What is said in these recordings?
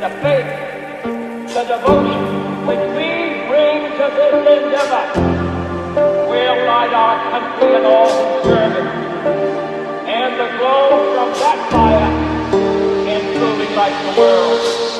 the faith, the devotion which we bring to this endeavor will light our country and all who serve it, and the glow from that fire can truly light the world.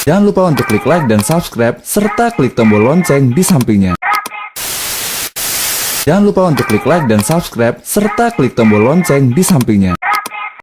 Jangan lupa untuk klik like dan subscribe, serta klik tombol lonceng di sampingnya. Jangan lupa untuk klik like dan subscribe, serta klik tombol lonceng di sampingnya.